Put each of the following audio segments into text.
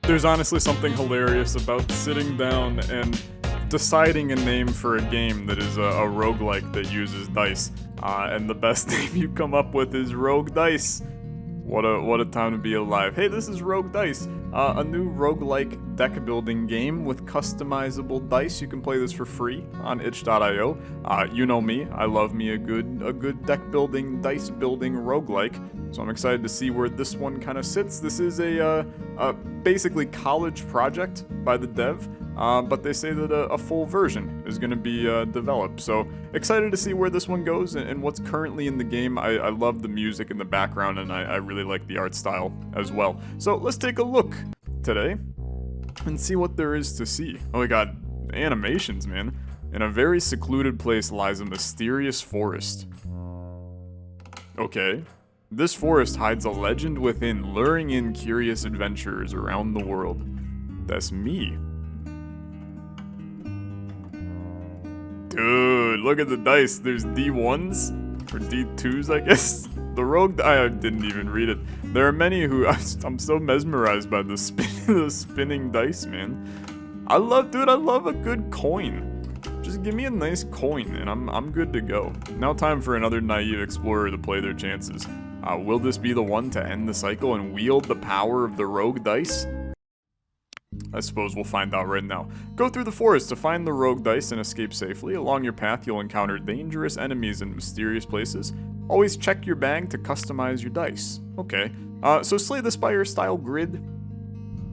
There's honestly something hilarious about sitting down and deciding a name for a game that is a roguelike that uses dice. And the best name you come up with is Roguedice. What a time to be alive. Hey, this is Roguedice, a new roguelike deck building game with customizable dice. You can play this for free on itch.io. You know me, I love me a good deck building, dice building roguelike. So I'm excited to see where this one kind of sits. This is a basically college project by the dev. But they say that a full version is going to be developed. So excited to see where this one goes and what's currently in the game. I love the music in the background, and I really like the art style as well. So let's take a look today and see what there is to see. Oh my god, animations, man. In a very secluded place lies a mysterious forest. Okay. This forest hides a legend within, luring in curious adventurers around the world. That's me. Dude, look at the dice. There's D1s, or D2s, I guess. The rogue, I didn't even read it. There are many who, I'm so mesmerized by the spinning dice, man. I love a good coin. Just give me a nice coin, and I'm good to go. Now time for another naive explorer to play their chances. Will this be the one to end the cycle and wield the power of the rogue dice? I suppose we'll find out right now. Go through the forest to find the rogue dice and escape safely. Along your path, you'll encounter dangerous enemies in mysterious places. Always check your bag to customize your dice. Okay, so Slay the Spire style grid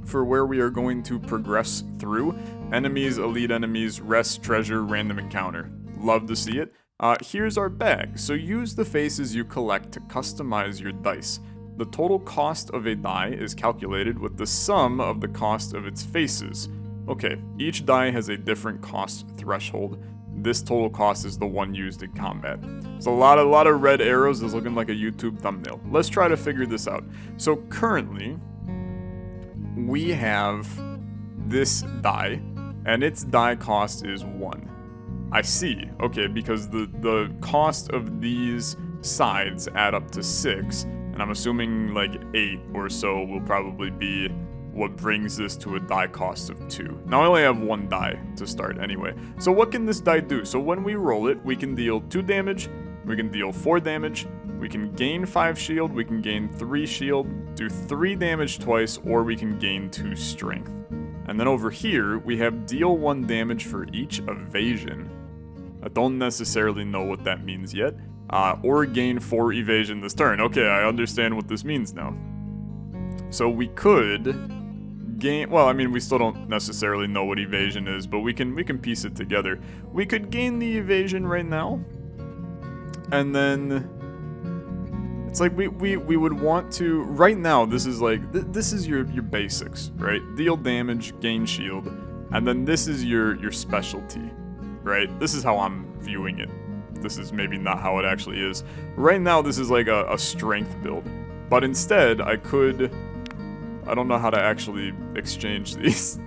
for where we are going to progress through. Enemies, elite enemies, rest, treasure, random encounter. Love to see it. Here's our bag. So use the faces you collect to customize your dice. The total cost of a die is calculated with the sum of the cost of its faces. Okay, each die has a different cost threshold. This total cost is the one used in combat. So a lot of red arrows is looking like a YouTube thumbnail. Let's try to figure this out. So currently, we have this die, and its die cost is 1. I see. Okay, because the cost of these sides add up to 6. And I'm assuming like 8 or so will probably be what brings this to a die cost of 2. Now I only have 1 die to start anyway. So what can this die do? So when we roll it, we can deal 2 damage, we can deal 4 damage, we can gain 5 shield, we can gain 3 shield, do 3 damage twice, or we can gain 2 strength. And then over here, we have deal 1 damage for each evasion. I don't necessarily know what that means yet. Or gain 4 evasion this turn. Okay, I understand what this means now. So we could gain, well, I mean, we still don't necessarily know what evasion is, but we can piece it together. We could gain the evasion right now, and then it's like we would want to, right now, this is like, this is your basics, right? Deal damage, gain shield, and then this is your specialty, right? This is how I'm viewing it. This is maybe not how it actually is. Right now, this is like a strength build. But instead, I don't know how to actually exchange these.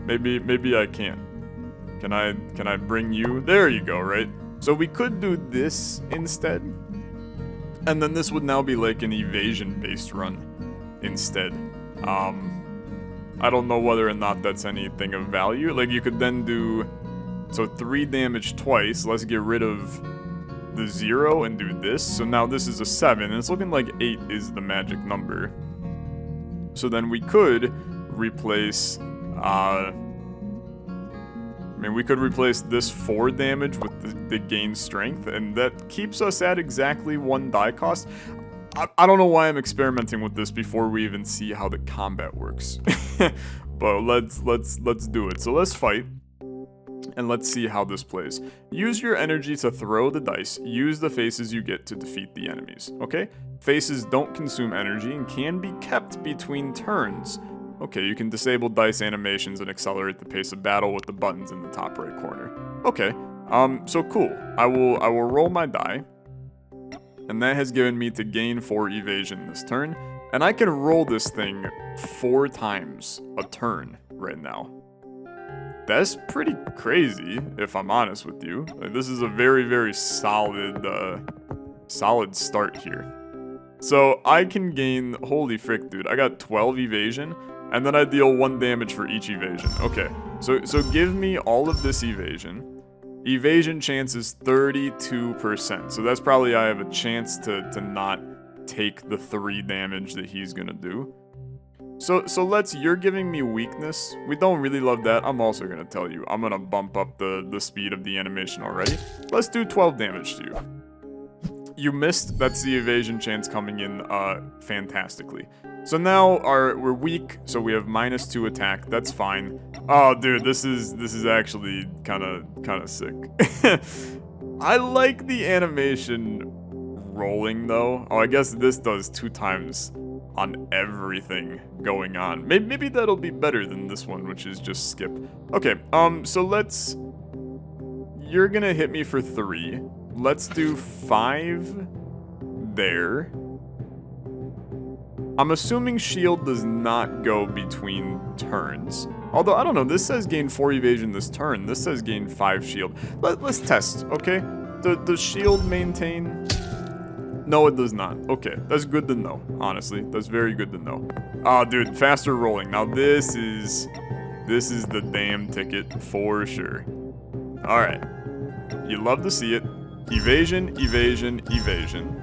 maybe I can. Can I bring you? There you go, right? So we could do this instead. And then this would now be like an evasion-based run instead. I don't know whether or not that's anything of value. Like, you could then do... So 3 damage twice. Let's get rid of the 0 and do this. So now this is a 7, and it's looking like 8 is the magic number. So then we could replace, I mean, we could replace this 4 damage with the gain strength, and that keeps us at exactly 1 die cost. I don't know why I'm experimenting with this before we even see how the combat works. But let's do it. So let's fight. And let's see how this plays. Use your energy to throw the dice. Use the faces you get to defeat the enemies, okay? Faces don't consume energy and can be kept between turns. Okay, you can disable dice animations and accelerate the pace of battle with the buttons in the top right corner. Okay, so cool. I will roll my die. And that has given me to gain 4 evasion this turn. And I can roll this thing 4 times a turn right now. That's pretty crazy, if I'm honest with you. Like, this is a very, very solid start here. So I can gain, holy frick, dude, I got 12 evasion. And then I deal 1 damage for each evasion. Okay, so give me all of this evasion. Evasion chance is 32%. So that's probably I have a chance to not take the 3 damage that he's gonna do. So you're giving me weakness. We don't really love that. I'm also gonna tell you, I'm gonna bump up the speed of the animation already. Let's do 12 damage to you. You missed. That's the evasion chance coming in fantastically. So now we're weak, so we have -2 attack. That's fine. Oh, dude, this is actually kind of sick. I like the animation rolling though. Oh, I guess this does 2 times on everything going on. Maybe that'll be better than this one, which is just skip. Okay, so you're gonna hit me for 3. Let's do 5 there. I'm assuming shield does not go between turns. Although, I don't know, this says gain 4 evasion this turn. This says gain 5 shield. Let's test, okay? Does shield maintain? No, it does not. Okay, that's good to know, honestly. That's very good to know. Oh, dude, faster rolling. Now, this is the damn ticket for sure. All right. You love to see it. Evasion, evasion, evasion.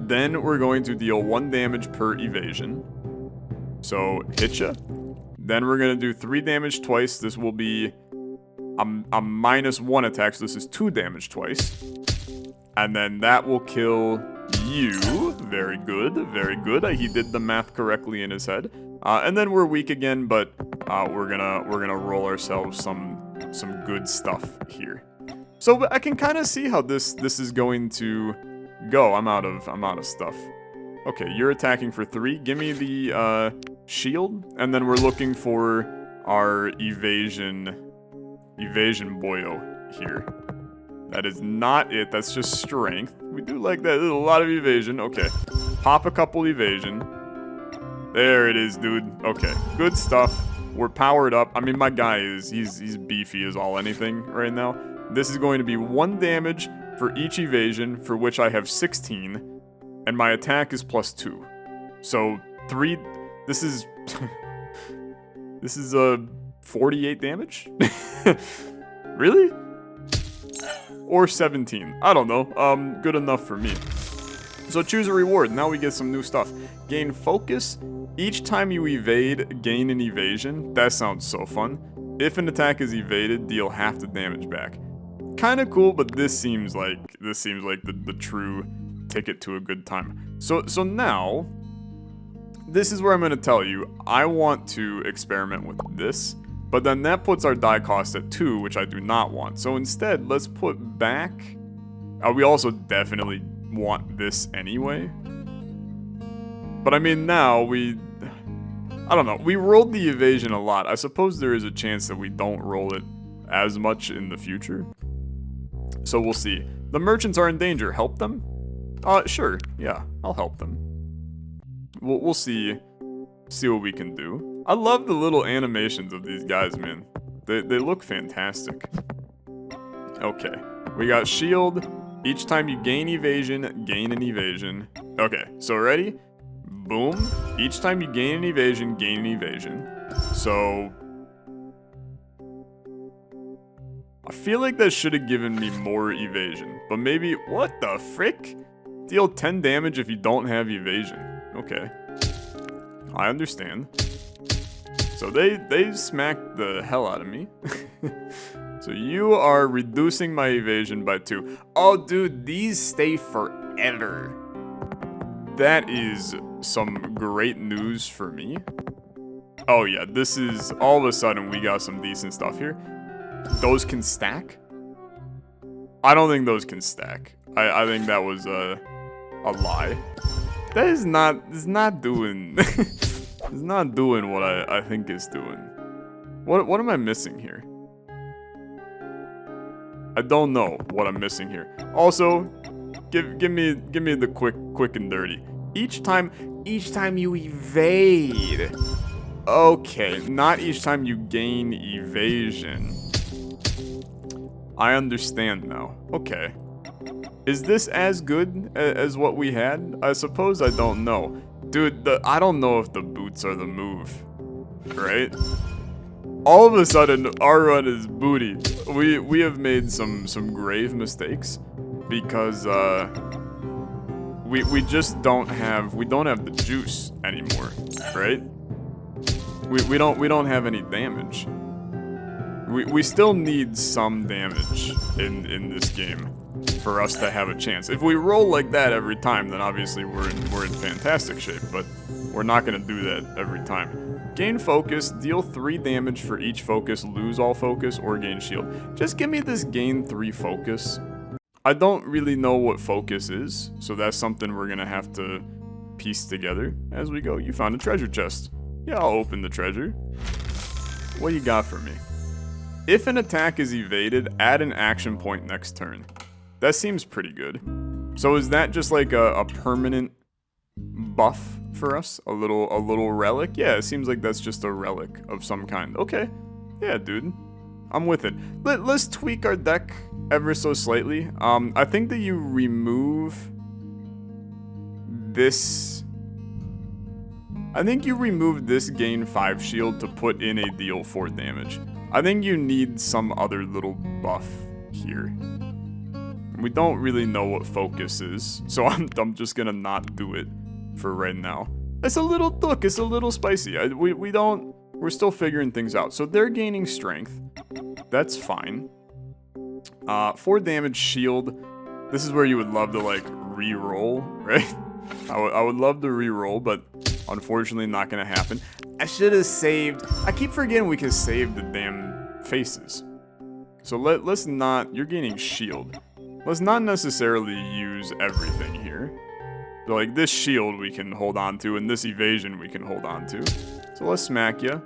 Then we're going to deal 1 damage per evasion. So, hit ya. Then we're going to do 3 damage twice. This will be a -1 attack, so this is 2 damage twice. And then that will kill you. Very good, very good. He did the math correctly in his head. And then we're weak again, but we're gonna roll ourselves some good stuff here. So I can kind of see how this is going to go. I'm out of stuff. Okay, you're attacking for 3. Give me the shield, and then we're looking for our evasion boyo here. That is not it. That's just strength. We do like that. There's a lot of evasion. Okay, pop a couple evasion. There it is, dude. Okay, good stuff. We're powered up. I mean, my guy he's beefy as all anything right now. This is going to be 1 damage for each evasion, for which I have 16, and my attack is +2. So 3. This is this is 48 damage. Really? Or 17. I don't know. Good enough for me. So choose a reward. Now we get some new stuff. Gain focus. Each time you evade, gain an evasion. That sounds so fun. If an attack is evaded, deal half the damage back. Kind of cool, but this seems like the true ticket to a good time. So now, this is where I'm going to tell you, I want to experiment with this, but then that puts our die cost at 2, which I do not want. So instead, let's put back, we also definitely want this anyway. But I mean, now I don't know, we rolled the evasion a lot. I suppose there is a chance that we don't roll it as much in the future. So we'll see. The merchants are in danger. Help them? Sure. Yeah, I'll help them. We'll see what we can do. I love the little animations of these guys, man. They look fantastic. Okay, we got shield. Each time you gain evasion, gain an evasion. Okay, so ready? Boom. Each time you gain an evasion, gain an evasion. So I feel like that should have given me more evasion, but maybe, what the frick? Deal 10 damage if you don't have evasion. Okay. I understand. So they smacked the hell out of me. So you are reducing my evasion by 2. Oh, dude, these stay forever. That is some great news for me. Oh yeah, this is, all of a sudden we got some decent stuff here. Those can stack? I don't think those can stack. I think that was a lie. That is not doing it's not doing what I think it's doing. What am I missing here? I don't know what I'm missing here. Also, give me the quick and dirty. Each time you evade. Okay, not each time you gain evasion. I understand now. Okay. Is this as good as what we had? I suppose I don't know. Dude, I don't know if the boots are the move, right? All of a sudden, our run is booty. We have made some grave mistakes because we just don't have the juice anymore, right? We don't have any damage. We still need some damage in this game for us to have a chance. If we roll like that every time, then obviously we're in fantastic shape, but we're not gonna do that every time. Gain focus, deal 3 damage for each focus, lose all focus, or gain shield. Just give me this gain 3 focus. I don't really know what focus is, so that's something we're gonna have to piece together as we go. You found a treasure chest. Yeah, I'll open the treasure. What you got for me? If an attack is evaded, add an action point next turn. That seems pretty good. So is that just like a permanent buff for us? A little relic? Yeah, it seems like that's just a relic of some kind. Okay. Yeah, dude. I'm with it. Let's tweak our deck ever so slightly. I think that you remove this. I think you remove this gain 5 shield to put in a deal 4 damage. I think you need some other little buff here. We don't really know what focus is, so I'm just gonna not do it for right now. It's a little thick, it's a little spicy. We're still figuring things out. So they're gaining strength. That's fine. 4 damage shield. This is where you would love to like re-roll, right? I would love to re-roll, but unfortunately not gonna happen. I should have saved. I keep forgetting we can save the damn faces. So let's not. You're gaining shield. Let's not necessarily use everything here. So like this shield we can hold on to, and this evasion we can hold on to. So let's smack you.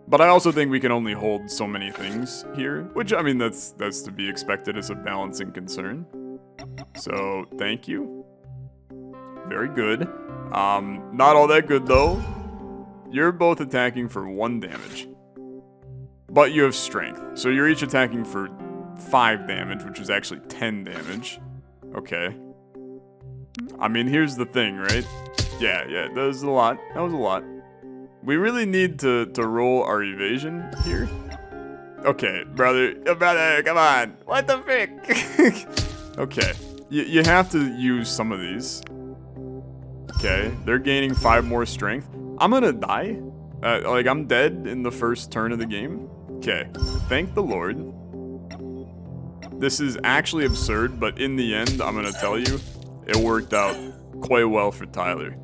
But I also think we can only hold so many things here, which I mean that's to be expected as a balancing concern. So thank you. Very good. Not all that good though. You're both attacking for 1 damage. But you have strength. So you're each attacking for 5 damage, which is actually 10 damage. Okay. I mean, here's the thing, right? Yeah, that was a lot. That was a lot. We really need to roll our evasion here. Okay, brother, come on. What the frick? Okay, you have to use some of these. Okay, they're gaining 5 more strength. I'm gonna die. Like, I'm dead in the first turn of the game. Okay, thank the Lord. This is actually absurd, but in the end, I'm gonna tell you, it worked out quite well for Tyler.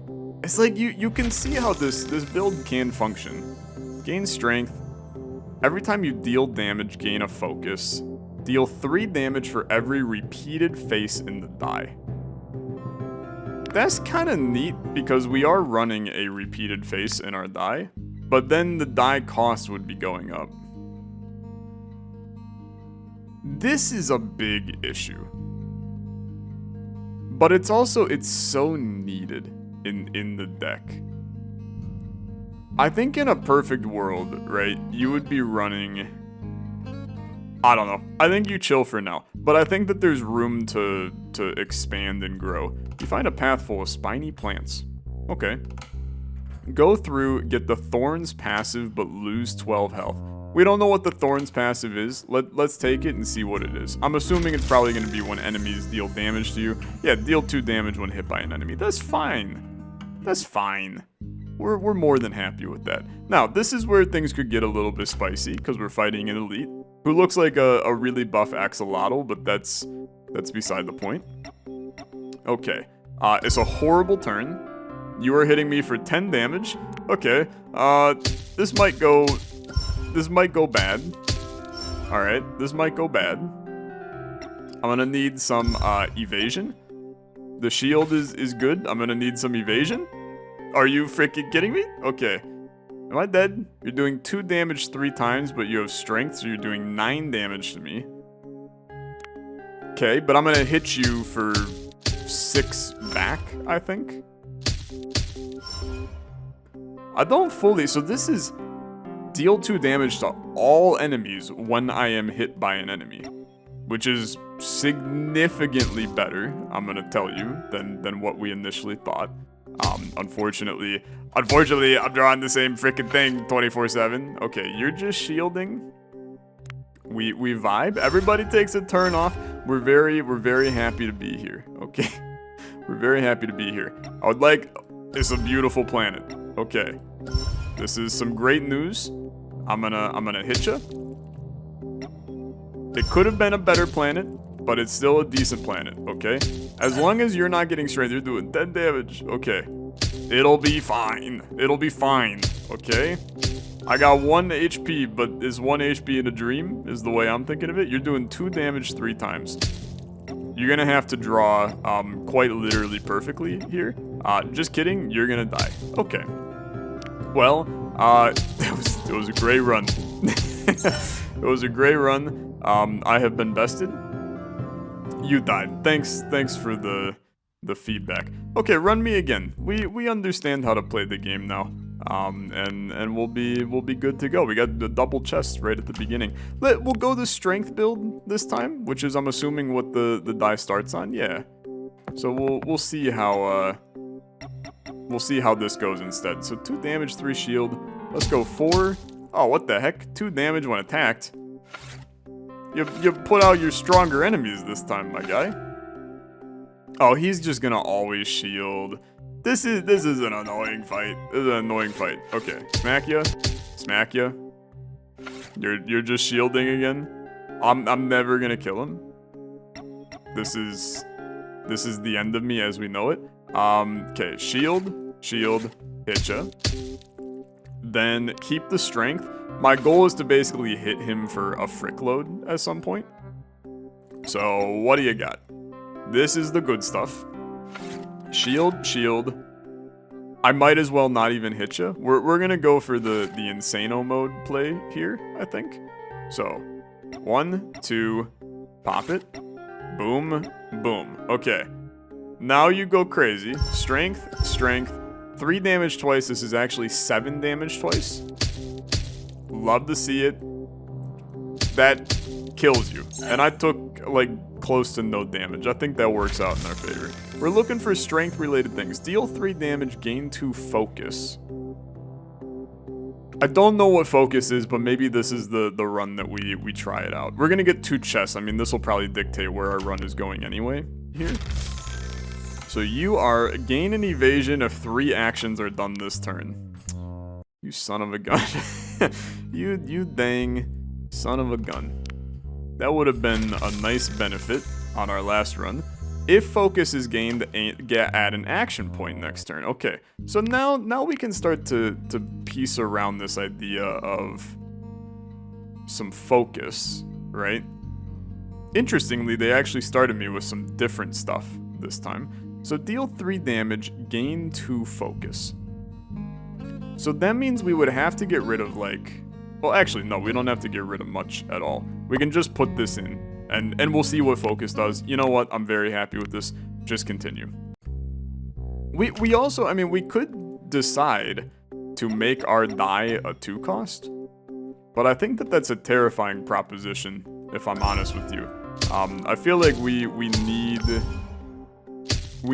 It's like, you can see how this build can function. Gain strength. Every time you deal damage, gain a focus. Deal 3 damage for every repeated face in the die. That's kind of neat because we are running a repeated face in our die, but then the die cost would be going up. This is a big issue. But it's so needed in the deck. I think in a perfect world, right, you would be running, I don't know. I think you chill for now, but I think that there's room to expand and grow. You find a path full of spiny plants. Okay. Go through, get the Thorns passive, but lose 12 health. We don't know what the Thorns passive is. Let's take it and see what it is. I'm assuming it's probably going to be when enemies deal damage to you. Yeah, deal 2 damage when hit by an enemy. That's fine. That's fine. We're more than happy with that. Now, this is where things could get a little bit spicy, because we're fighting an elite, who looks like a really buff axolotl, but that's beside the point. Okay. It's a horrible turn. You are hitting me for 10 damage. Okay. This might go bad. Alright, this might go bad. I'm gonna need some evasion. The shield is good. I'm gonna need some evasion. Are you freaking kidding me? Okay. Am I dead? You're doing 2 damage 3 times, but you have strength, so you're doing 9 damage to me. Okay, but I'm gonna hit you for 6 back, I think. I don't fully... So this is... Deal 2 damage to all enemies when I am hit by an enemy. which is significantly better, I'm gonna tell you, than what we initially thought. Unfortunately, I'm drawing the same freaking thing 24/7. Okay, you're just shielding. We vibe. Everybody takes a turn off. We're very happy to be here. Okay, we're very happy to be here. I would like. It's a beautiful planet. Okay, this is some great news. I'm gonna hit you. It could have been a better planet, but it's still a decent planet, okay? As long as you're not getting strength, you're doing dead damage, okay. It'll be fine. It'll be fine, okay? I got 1 HP, but is 1 HP in a dream, is the way I'm thinking of it. You're doing 2 damage 3 times. You're gonna have to draw quite literally perfectly here. Just kidding, you're gonna die. Okay. Well, it was a great run. It was a great run. I have been bested. You died. Thanks for the feedback. Okay, run me again. We understand how to play the game now. And we'll be good to go. We got the double chests right at the beginning. We'll go the strength build this time, which is I'm assuming what the die starts on. Yeah. So we'll see how this goes instead. So 2 damage, 3 shield. Let's go 4. Oh, what the heck? 2 damage when attacked. You put out your stronger enemies this time, my guy. Oh, he's just gonna always shield. This is an annoying fight. This is an annoying fight. Okay, smack ya, smack ya. You're just shielding again. I'm never gonna kill him. This is the end of me as we know it. Okay, shield, hit ya. Then keep the strength. My goal is to basically hit him for a frick load at some point. So what do you got? This is the good stuff. Shield. I might as well not even hit you. We're gonna go for the Insano mode play here, I think. So 1, 2, pop it. Boom, boom. Okay. Now you go crazy. Strength. 3 damage twice. This is actually 7 damage twice. Love to see it. That kills you. And I took, like, close to no damage. I think that works out in our favor. We're looking for strength-related things. Deal 3 damage, gain 2 focus. I don't know what focus is, but maybe this is the run that we try it out. We're gonna get 2 chests. I mean, this will probably dictate where our run is going anyway here. So you are gain an evasion if 3 actions are done this turn. You son of a gun. you dang son of a gun. That would have been a nice benefit on our last run. If focus is gained, add an action point next turn. Okay, so now we can start to piece around this idea of some focus, right? Interestingly, they actually started me with some different stuff this time. So deal 3 damage, gain 2 focus. So that means we would have to get rid of, like... Well, actually, no, we don't have to get rid of much at all. We can just put this in, and we'll see what focus does. You know what? I'm very happy with this. Just continue. We also, I mean, we could decide to make our die a 2 cost. But I think that's a terrifying proposition, if I'm honest with you. I feel like we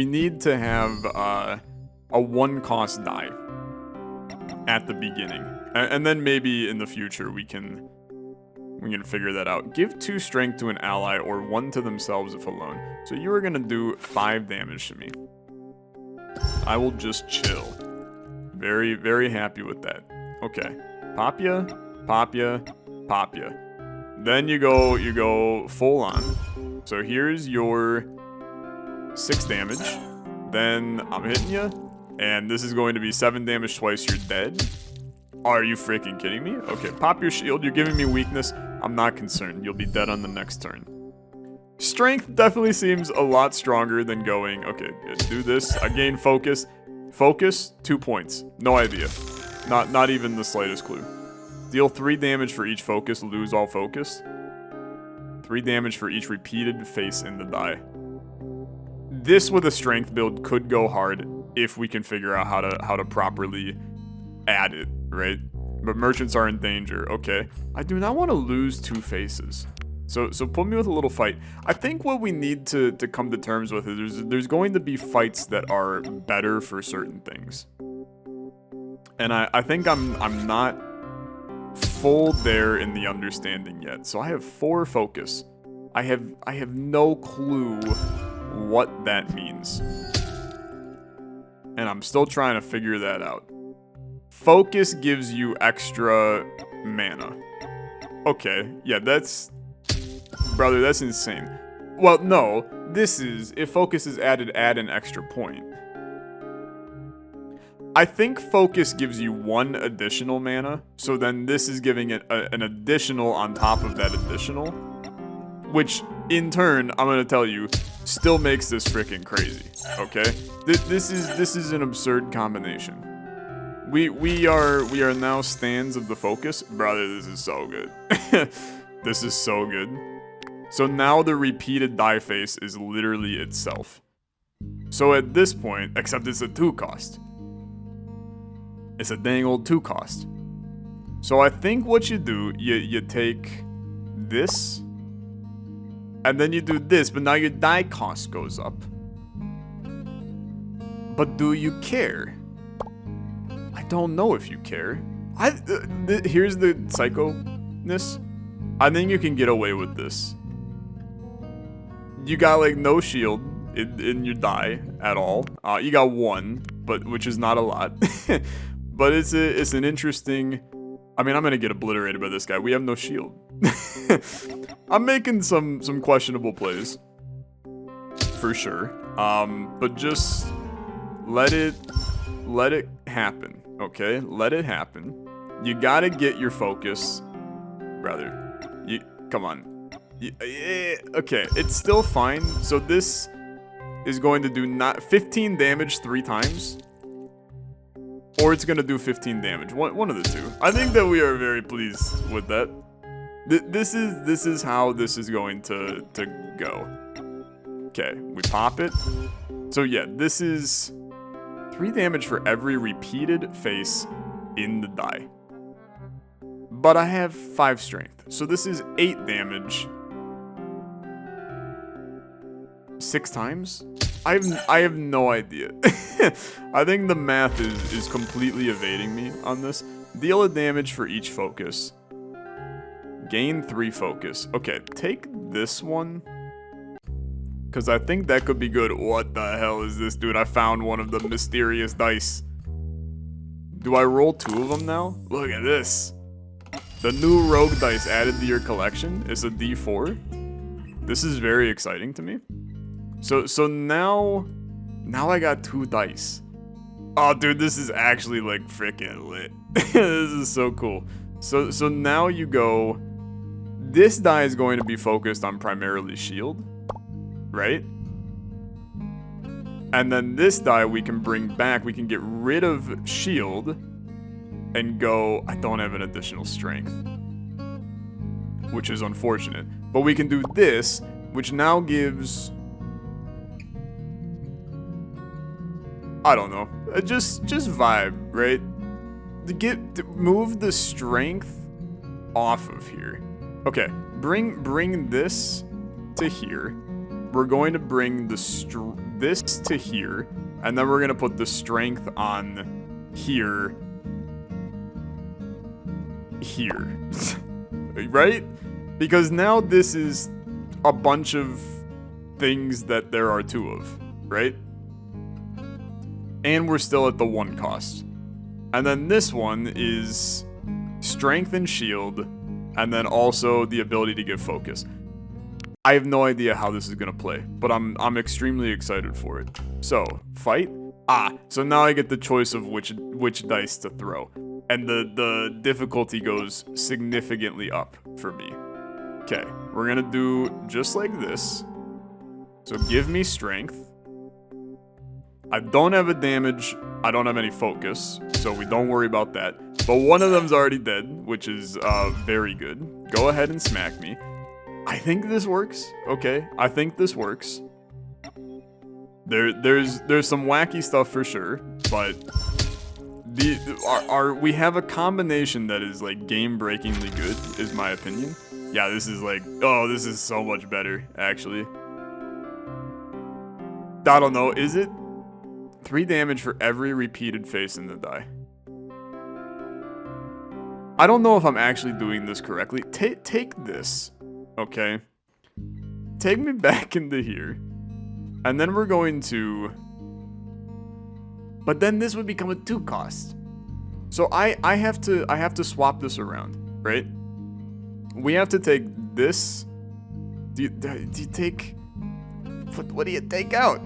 need to have a 1 cost die at the beginning, and then maybe in the future we can figure that out. Give 2 strength to an ally or 1 to themselves if alone. So you are gonna do 5 damage to me. I will just chill. Very, very happy with that. Okay, pop ya, pop ya, pop ya. Then you go full on. So here's your 6 damage. Then I'm hitting you. And this is going to be 7 damage twice, you're dead. Are you freaking kidding me? Okay, pop your shield, you're giving me weakness. I'm not concerned, you'll be dead on the next turn. Strength definitely seems a lot stronger than going, okay, do this. I gain focus. Focus, 2 points. No idea. Not even the slightest clue. Deal 3 damage for each focus, lose all focus. 3 damage for each repeated face in the die. This with a strength build could go hard if we can figure out how to properly add it, right? But merchants are in danger. Okay. I do not want to lose 2 faces. So put me with a little fight. I think what we need to come to terms with is there's going to be fights that are better for certain things. And I think I'm not full there in the understanding yet. So I have 4 focus. I have no clue what that means. And I'm still trying to figure that out. Focus gives you extra mana. Okay, yeah, brother, that's insane. Well, no, if focus is added, add an extra point. I think focus gives you 1 additional mana, so then this is giving it an additional on top of that additional, which in turn, I'm gonna tell you, still makes this freaking crazy. Okay, this is an absurd combination. We are now stands of the focus, brother. This is so good. This is so good. So now the repeated die face is literally itself. So at this point, except it's a 2 cost. It's a dang old 2 cost. So I think what you do, you take this, and then you do this, but now your die cost goes up. But do you care? I don't know if you care. Here's the psycho-ness. I think you can get away with this. You got like no shield in your die at all. You got 1, which is not a lot. But it's an interesting. I mean, I'm gonna get obliterated by this guy. We have no shield. I'm making some questionable plays, for sure. But just let it happen, okay? Let it happen. You gotta get your focus, brother. Come on. Okay, it's still fine. So this is going to do 15 damage 3 times. Or it's gonna do 15 damage. One of the 2. I think that we are very pleased with that. This is how this is going to go. Okay, we pop it. So yeah, this is 3 damage for every repeated face in the die. But I have 5 strength, so this is 8 damage. 6 times? I have no idea. I think the math is completely evading me on this. Deal a damage for each focus. Gain 3 focus. Okay, take this one. Because I think that could be good. What the hell is this, dude? I found one of the mysterious dice. Do I roll 2 of them now? Look at this. The new Roguedice added to your collection is a D4. This is very exciting to me. So now I got 2 dice. Oh, dude, this is actually like freaking lit. This is so cool. So now you go. This die is going to be focused on primarily shield, right? And then this die we can bring back. We can get rid of shield and go. I don't have an additional strength, which is unfortunate. But we can do this, which now gives. I don't know. Just vibe, right? To move the strength off of here. Okay, bring this to here. We're going to bring this to here, and then we're gonna put the strength on here. Right? Because now this is a bunch of things that there are 2 of, right? And we're still at the 1 cost. And then this one is strength and shield, and then also the ability to give focus. I have no idea how this is gonna play, but I'm extremely excited for it. So, fight. So now I get the choice of which dice to throw. And the difficulty goes significantly up for me. Okay, we're gonna do just like this. So give me strength. I don't have a damage, I don't have any focus, so we don't worry about that. But one of them's already dead, which is very good. Go ahead and smack me. I think this works. Okay, I think this works. There's some wacky stuff for sure, but we have a combination that is like game-breakingly good, is my opinion. Yeah, this is like, oh, this is so much better, actually. I don't know, is it 3 damage for every repeated face in the die? I don't know if I'm actually doing this correctly. Take this, okay? Take me back into here. And then we're going to... But then this would become a 2 cost. So I have to swap this around, right? We have to take this. Do you take... What do you take out?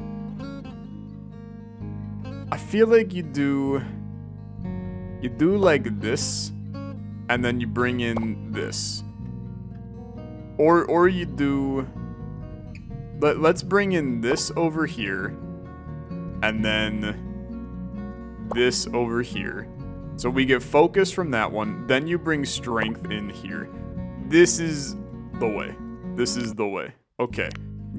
I feel like you do like this, and then you bring in this. Or you do... Let's bring in this over here, and then this over here. So we get focus from that one, then you bring strength in here. This is the way. This is the way. Okay.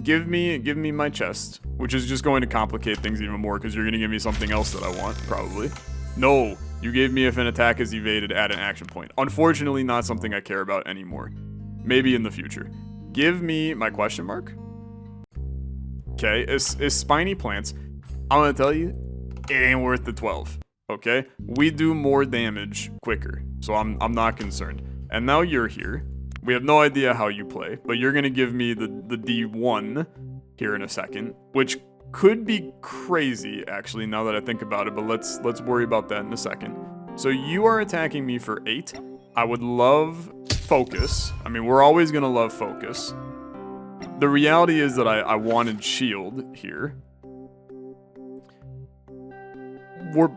Give me my chest, which is just going to complicate things even more because you're going to give me something else that I want, probably. No, you gave me if an attack is evaded, add an action point. Unfortunately, not something I care about anymore. Maybe in the future. Give me my question mark. Okay, is spiny plants. I'm going to tell you, it ain't worth the 12. Okay? We do more damage quicker, so I'm not concerned. And now you're here. We have no idea how you play, but you're gonna give me the D1 here in a second, which could be crazy, actually, now that I think about it, but let's worry about that in a second. So you are attacking me for 8. I would love focus. I mean, we're always gonna love focus. The reality is that I wanted shield here.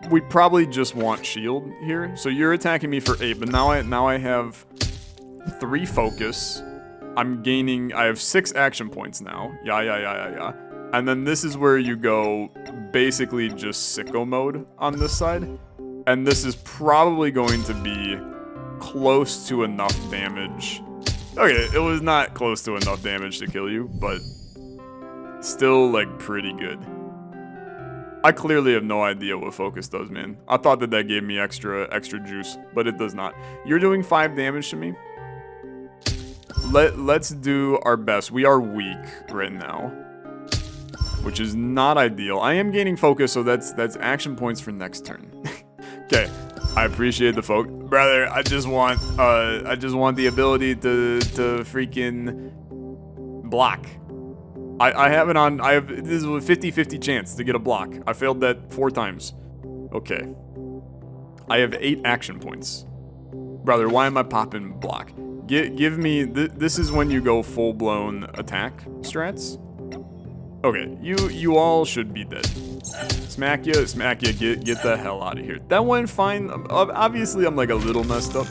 We probably just want shield here. So you're attacking me for 8, but now I have 3 focus. I have 6 action points now. Yeah. And then this is where you go basically just sicko mode on this side. And this is probably going to be close to enough damage. Okay, it was not close to enough damage to kill you, but still like pretty good. I clearly have no idea what focus does, man. I thought that gave me extra juice, but it does not. You're doing 5 damage to me. Let's do our best. We are weak right now, which is not ideal. I am gaining focus, so that's action points for next turn. Okay, I appreciate the focus, brother. I just want the ability to freaking block. I have it on. This is a 50-50 chance to get a block. I failed that 4 times. Okay. I have 8 action points. Brother, why am I popping block? Give me... This is when you go full-blown attack strats. Okay, you all should be dead. Smack ya, get the hell out of here. That went fine. Obviously, I'm like a little messed up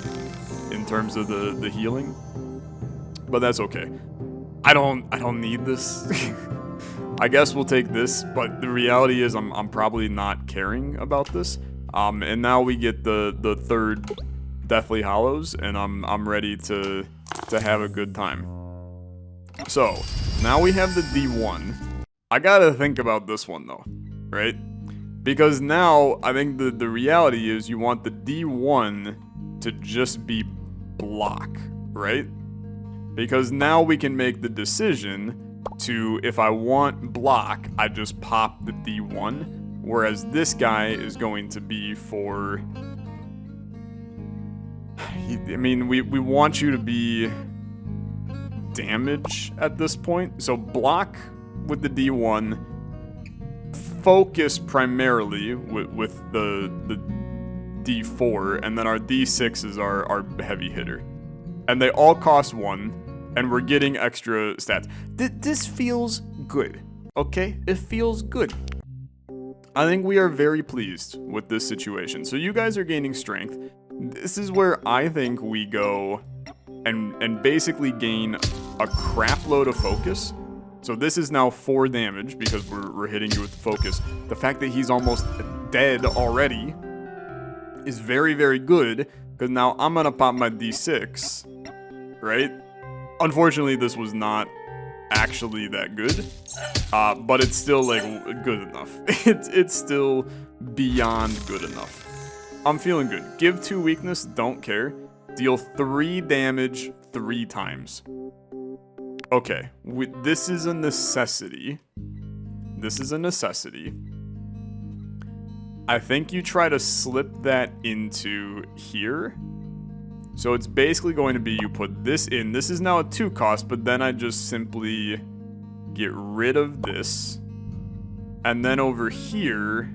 in terms of the healing. But that's okay. I don't need this. I guess we'll take this, but the reality is I'm probably not caring about this. And now we get the 3rd Deathly Hollows, and I'm ready to have a good time. So, now we have the D1. I gotta think about this one though, right? Because now, I think the reality is you want the D1 to just be block, right? Because now we can make the decision to, if I want block, I just pop the D1. Whereas this guy is going to be for... I mean, we want you to be damage at this point. So block with the D1. Focus primarily with the D4. And then our D6 is our heavy hitter. And they all cost 1, and we're getting extra stats. This feels good, okay? It feels good. I think we are very pleased with this situation. So you guys are gaining strength. This is where I think we go and basically gain a crap load of focus. So this is now 4 damage because we're hitting you with focus. The fact that he's almost dead already is very, very good, because now I'm gonna pop my D6. Right? Unfortunately, this was not actually that good, but it's still like good enough. It's still beyond good enough. I'm feeling good. Give 2 weakness, don't care. Deal 3 damage 3 times. Okay, this is a necessity. This is a necessity. I think you try to slip that into here. So it's basically going to be you put this in. This is now a 2 cost, but then I just simply get rid of this. And then over here,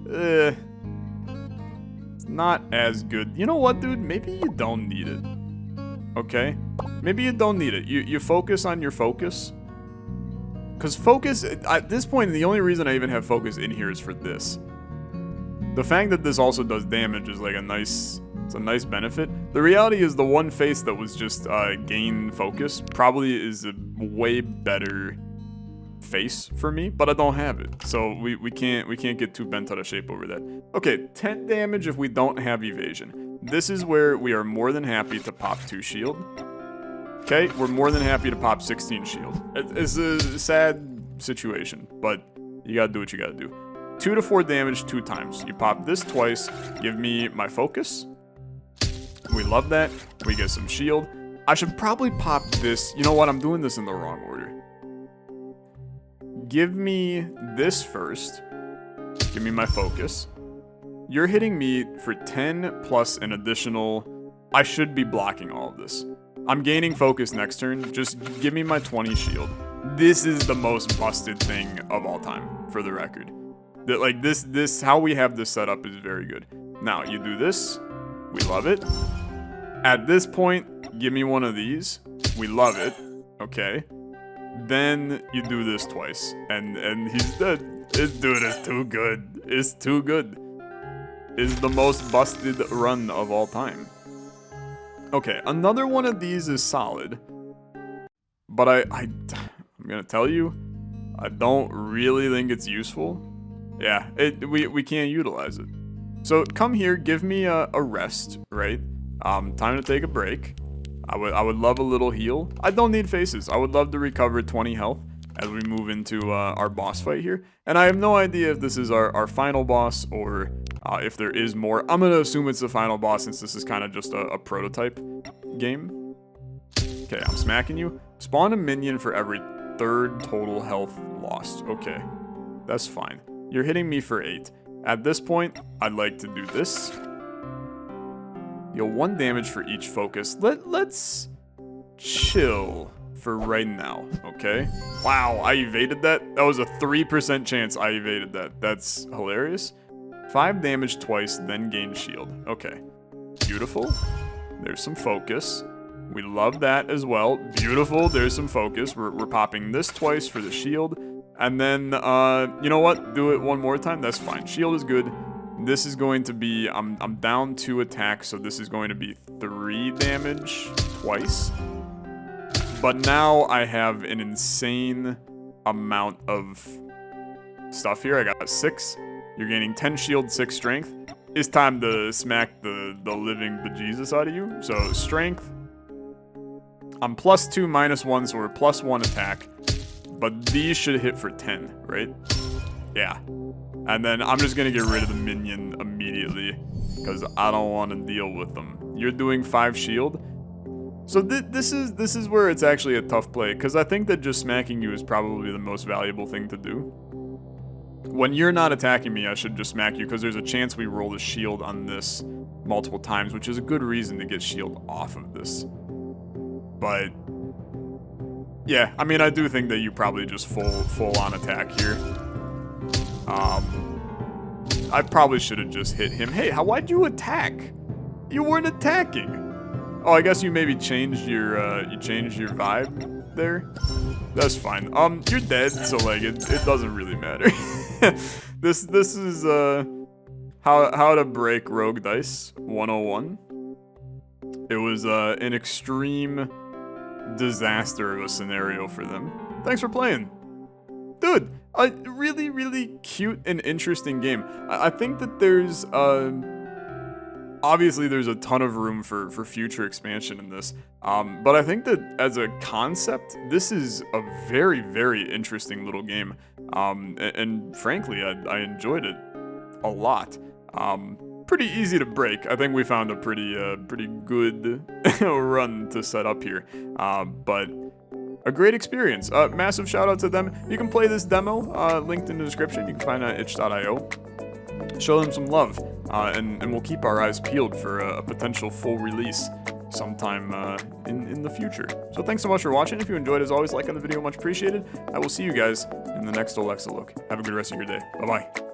it's not as good. You know what, dude? Maybe you don't need it. Okay? Maybe you don't need it. You focus on your focus. Because focus, at this point, the only reason I even have focus in here is for this. The fact that this also does damage is like it's a nice benefit. The reality is the one face that was just gain focus probably is a way better face for me, but I don't have it. So we can't get too bent out of shape over that. Okay, 10 damage if we don't have evasion. This is where we are more than happy to pop 2 shield. Okay, we're more than happy to pop 16 shield. It's a sad situation, but you gotta do what you gotta do. 2 to 4 damage 2 times. You pop this twice, give me my focus. We love that. We get some shield. I should probably pop this. You know what? I'm doing this in the wrong order. Give me this first. Give me my focus. You're hitting me for 10 plus an additional... I should be blocking all of this. I'm gaining focus next turn. Just give me my 20 shield. This is the most busted thing of all time, for the record. That like this how we have this set up is very good. Now, you do this. We love it. At this point, give me one of these. We love it. Okay. Then you do this twice. And he's dead. This dude is too good. It's too good. It's the most busted run of all time. Okay, another one of these is solid. But I'm gonna tell you, I don't really think it's useful. Yeah, we can't utilize it. So come here, give me a rest, right? Time to take a break. I would love a little heal. I don't need faces. I would love to recover 20 health as we move into our boss fight here. And I have no idea if this is our final boss or if there is more. I'm gonna assume it's the final boss since this is kind of just a prototype game. Okay, I'm smacking you. Spawn a minion for every 3rd total health lost. Okay, that's fine. You're hitting me for 8. At this point, I'd like to do this. Deal 1 damage for each focus. Let's chill for right now, okay? Wow, I evaded that? That was a 3% chance I evaded that. That's hilarious. 5 damage twice, then gain shield. Okay, beautiful. There's some focus. We love that as well. Beautiful, there's some focus. We're popping this twice for the shield. And then, you know what? Do it one more time. That's fine. Shield is good. This is going to be... I'm down 2 attacks, so this is going to be 3 damage twice. But now I have an insane amount of stuff here. I got 6. You're gaining 10 shield, 6 strength. It's time to smack the living bejesus out of you. So, strength. I'm +2, -1, so we're +1 attack. But these should hit for 10, right? Yeah. And then I'm just gonna get rid of the minion immediately because I don't want to deal with them. You're doing 5 shield. So this is where it's actually a tough play because I think that just smacking you is probably the most valuable thing to do. When you're not attacking me, I should just smack you because there's a chance we roll the shield on this multiple times, which is a good reason to get shield off of this. But yeah, I mean, I do think that you probably just full on attack here. I probably should have just hit him. Hey, why'd you attack? You weren't attacking. Oh, I guess you maybe changed your vibe there. That's fine. You're dead, so like it doesn't really matter. This is how to break Roguedice 101. It was an extreme disaster of a scenario for them. Thanks for playing. Dude, a really, really cute and interesting game. I think that there's, obviously there's a ton of room for future expansion in this. But I think that as a concept, this is a very, very interesting little game. And frankly, I enjoyed it a lot. pretty easy to break. I think we found a pretty good run to set up here. But a great experience. Massive shout out to them. You can play this demo, linked in the description. You can find it at itch.io. Show them some love, and we'll keep our eyes peeled for a potential full release sometime in the future. So thanks so much for watching. If you enjoyed, as always, like on the video, much appreciated. I will see you guys in the next Olexa look. Have a good rest of your day. Bye-bye.